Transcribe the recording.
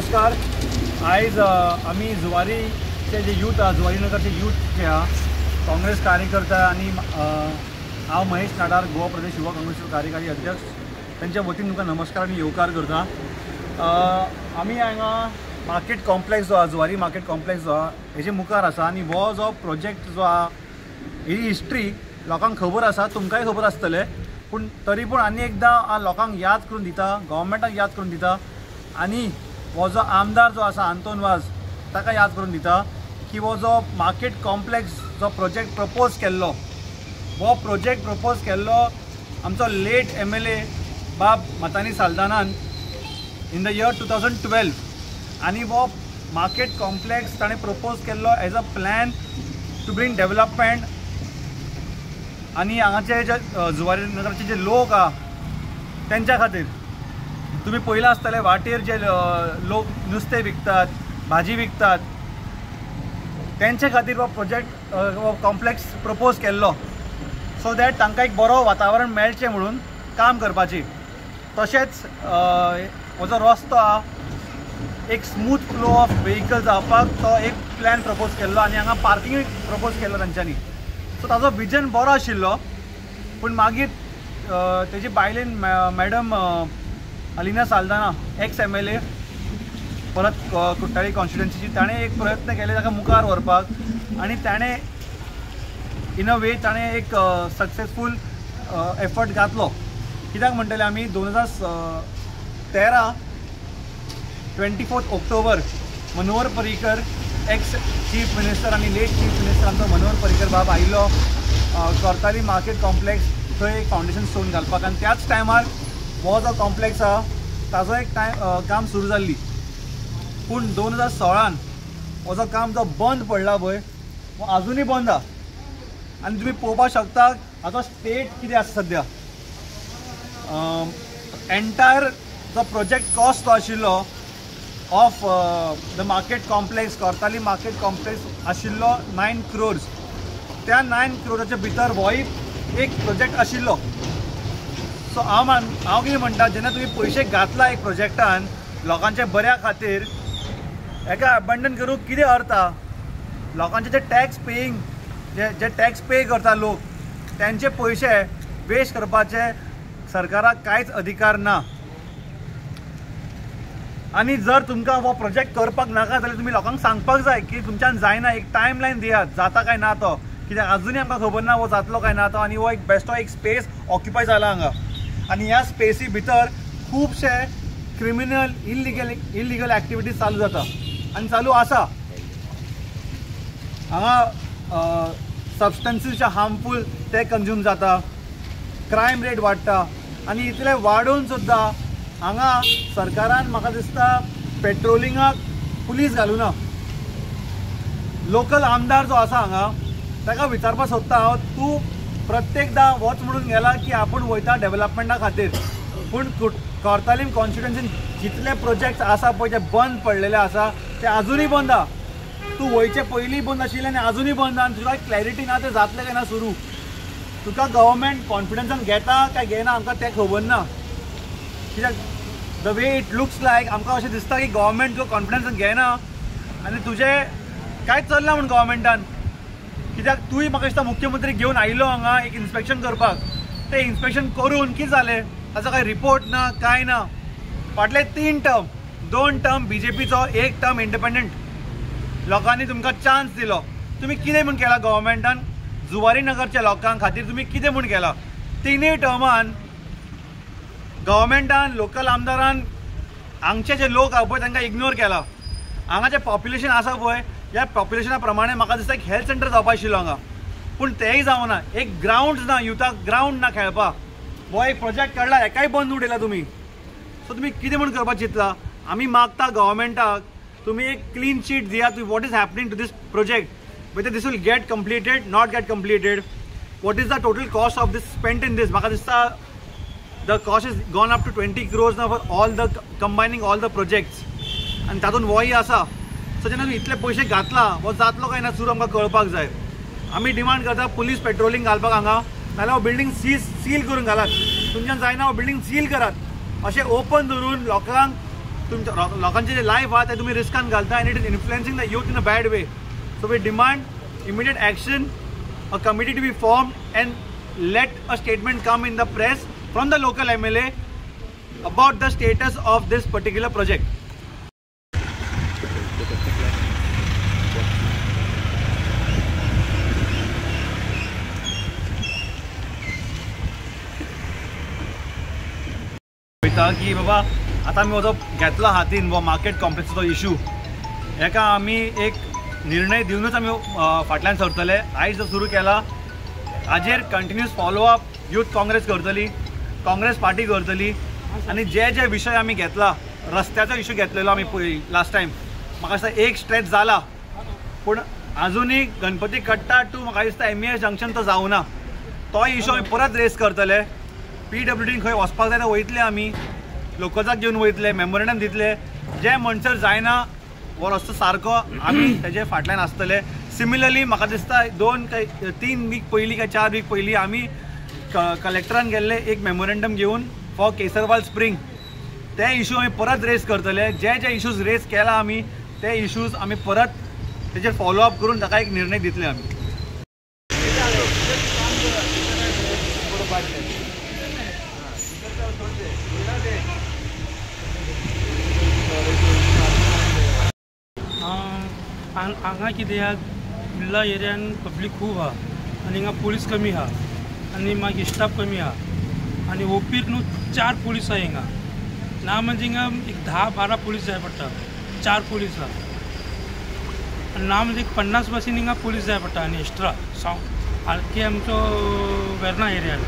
नमस्कार। आयज आमी जुवारीचे जे यूथ जुवारीनगरचे यूथ जे काँग्रेस कार्यकर्ता आणि हांव महेश नाडार गोवा प्रदेश युवा काँग्रेसचो कार्यकारी अध्यक्ष त्यांच्या वतीन तुमकां नमस्कार आणि येवकार करता। आमी हांगा मार्केट कॉम्प्लेक्स जो जुवारी मार्केट कॉम्प्लेक्स जो हेजे मुखार आसा आणि हो जो प्रोजेक्ट जो ही हिस्ट्री लोकांक खबर आसा, तुमकांय खबर आसतलें, पूण तरी पूण आनी एकदां लोकांक याद करून दिता, गव्हर्मेंटाक याद करून दिता आणि हो जो आमदार जो आसा आंतोन वाज ताका याद करून दिता की हो जो मार्केट कॉम्प्लेक्स जो प्रोजेक्ट प्रपोज केल्लो, हो प्रोजेक्ट प्रपोज केल्लो आमचो लेट MLA बाब मतानी साल्दानान इन द इयर 2012 आणि हो मार्केट कॉम्प्लेक्स ताणें प्रपोज केल्लो as a plan to bring development. आणि हांगाचे जे जुवारी नगरचे जे लोक त्यांच्या खातीर तुम्ही पळयलां आसतलें वाटेर जे लोक नुस्तें विकतात, भाजी विकतात, त्यांचे खातीर हो प्रोजेक्ट हो कॉम्प्लेक्स प्रपोज केल्लो सो दॅट तांकां एक बरो वातावरण मेळचें म्हणून काम करपाची। तशेंच हो जो रस्तो एक स्मूथ फ्लो ऑफ व्हेकल्स जावपाक तो एक प्लॅन प्रपोज केल्लो आणि हांगा पार्किंग प्रपोज केल्लो तांच्यांनी। सो ताजो विजन बरो आशिल्लो, पूण मागीर तेजी बायलेन madam Alina Saldanha x MLA परत कुट्टाळी कॉन्स्टिट्युएन्सीची, ताणें एक प्रयत्न केले ताका मुखार व्हरपाक आणि ताणें इन अ वे ताणें एक सक्सेसफूल एफर्ट घातलो। कित्याक म्हणटले आमी 2013 24 October Manohar Parrikar ex chief minister आणि लेट चीफ मिनिस्टर आमचो मनोहर पर्रीकर बाब आयिल्लो कोर्ताली मार्केट कॉम्प्लेक्स थंय एक फावंडेशन स्टोन घालपाक, आणि त्याच टायमार हो जो कॉम्प्लेक्स आहा ताजो एक काम सुरू जाल्ली। पूण 2016 हो जो काम जो बंद पडला पळय हो अजुनूय बंद आहा। आणि तुम्ही पळोवपाक शकता हाचो स्टेट कितें आसा सद्या। एंटायर जो प्रोजेक्ट कॉस्ट तो आशिल्लो ऑफ द मार्केट कॉम्प्लेक्स कोर्ताली मार्केट कॉम्प्लेक्स आशिल्लो 9 crores। त्या 9 crores भितर हो एक प्रोजेक्ट आशिल्लो। सो हांव कितें म्हणटा, जेन्ना तुमी पयशे घातला एक प्रोजेक्टान लोकांच्या बऱ्या खातीर, हेका अबंडन करूंक कितें अर्थ आहा? लोकांचे जे टॅक्स पेईंग जे टॅक्स पे करता लोक त्यांचे पयशे वेस्ट करपाचे सरकाराक कांयच अधिकार ना। आणि जर तुमकां हो प्रोजेक्ट करपाक नाका जाल्यार तुमी लोकांक सांगपाक जाय की तुमच्यान जायना, एक टायमलायन दियात जाता काय ना तो, कित्याक अजुनूय आमकां खबर ना हो जातलो काय ना तो। आणि हो एक बेश्टो एक स्पेस ऑक्युपाय जाला हांगा, आणि ह्या स्पेसी भितर खूबशे क्रिमिनल इल्लिगल एक्टिविटीज चालू जाता आणि चालू आसा। हांगा सबस्टन्सीस हार्मफूल ते कंज्यूम जाता, क्रायम रेट वाडटा, आणि इतले वाडून सुद्दां हांगा सरकारान म्हाका दिसता पेट्रोलिंगाक पुलीस घालूना। लोकल आमदार जो आसा हांगा ताका विचारपाक सोदता हांव, तूं प्रत्येकदां होच म्हणून गेला की आपूण वयता डेव्हलपमेंटा खातीर, पूण कोर्तालीम कॉन्स्टिट्युएन्सीन जितले प्रोजेक्ट्स आसा पळय जे बंद पडलेले आसा ते अजूनय बंद आहा। तूं वयचे पयलीं बंद आशिल्ले आनी अजूनय बंद आहा, आनी तुका क्लॅरिटी ना ते जातले काय ना सुरू। तुका गव्हर्मेंट कॉन्फिडन्सान घेता काय घेना आमकां तें खबर ना, कित्याक द वे इट लुक्स लायक आमकां अशें दिसता की गव्हर्मेंट तुका कॉन्फिडन्सान घेना आनी तुजें कांयच चलना म्हूण गव्हर्मेंटान। कित्याक तुवें म्हाका दिसता मुख्यमंत्री घेवन आयिल्लो हांगा एक इन्स्पेक्शन करपाक, तें इन्स्पेक्शन करून कितें जालें ताचो कांय रिपोर्ट ना कांय ना। फाटले 3 टर्म 2 टर्म BJPचो, 1 टर्म इंडिपेंडंट, लोकांनी तुमकां चान्स दिलो, तुमी कितें म्हूण केला गव्हर्मेंटान जुवारी नगरच्या लोकांक खातीर तुमी कितें म्हूण केला? 3 टर्मान गव्हर्मेंटान लोकल आमदारान हांगचे जे लोक आहा पळय तांकां इग्नोर केला। हांगा जे पॉप्युलेशन आसा पळय ह्या पॉप्युलेशना प्रमाणे म्हाका दिसता एक हेल्थ सेंटर जावपा आशिल्लो हांगा, पूण तेंय जावना, एक ग्राउंड ना, युथाक ग्राउंड ना खेळपाक। हो एक प्रोजेक्ट काडला, हेकाय बंद उडयला तुमी। सो तुमी कितें म्हूण करपाक चिंतला? आमी मागता गव्हर्मेंटाक तुमी एक क्लीन शीट दियात what is happening to this project, whether this will get completed not get completed, what is the total cost of this spent in this. म्हाका दिसता the cost is gone up to 20 crores ना for all the combining all the projects, आनी तातूंत होय आसा। So जेन्ना तुमी इतले पयशे घातला हो जातलो काय ना सुरू आमकां कळपाक जाय। आमी डिमांड करता पुलीस पेट्रोलिंग घालपाक हांगा, नाल्यार हो बिल्डींग सील करून घालात, तुमच्यान जायना हो बिल्डींग सील करात। अशें ओपन धरून लोकांक तुमच्या लोकांचे जे लाईफ आहा ते तुम्ही रिस्कान घालता and it is influencing the youth in a bad way. So we demand immediate action, a committee to be formed and let a statement come in the press from the local MLA about the status of this particular project. की बाबा आता आमी हो घेतला हातीन वो market कॉम्प्लेक्सचो issue, हेका आमी एक निर्णय दिवनूच आमी फाटल्यान सरतले. आयज जो सुरू केला हाजेर कंटिन्यूस फॉलोअप यूथ काँग्रेस करतली, काँग्रेस पार्टी करतली. आणि जे विषय आम्ही घेतला, रस्त्याचा इशू घेतलेलो आम्ही लास्ट टाइम, म्हाका दिसता एक स्ट्रेच जाला, पूण अजूनही गणपती कट्टा टू म्हाका दिसता MES जंक्शन तो जावना. तो इशू आमी परत रेस करतले. PWDन खंय वचपाक जाय ते वयतले, आमी लोकजाक घेवन वयतले, मेमोरेंडम दितले. जे म्हणसर जायना वो रस्तो सारको आमी तेजे फाटल्यान आसतले. सिमिलरली म्हाका दिसता 2-3 वीक पयलीं काय 4 वीक पयलीं आमी कलेक्टरान गेल्ले एक मेमोरेंडम घेवन फॉर केसरवाल स्प्रिंग. ते इशू आमी परत रेस करतले. जे इशूज रेस केला आमी ते इशूज आमी परत तेजेर फॉलोअप करून ताका एक निर्णय दितले आमी. हांगा कितें आहा, बिर्ला एरियान पब्लीक खूब आहा आनी हिंगा पुलीस कमी आहा आनी मागीर स्टाफ कमी आहा आनी ओपीक न्हू 4 पुलीस आहा हिंगा. ना म्हणजे हिंगा एक 10-12 पुलीस जाय पडटा, 4 पुलीस आहा आनी ना म्हणजे 50 बसीन हिंगा पुलीस जाय पडटा आनी एक्स्ट्रा सारकी आमचो वेर्ना एरियान.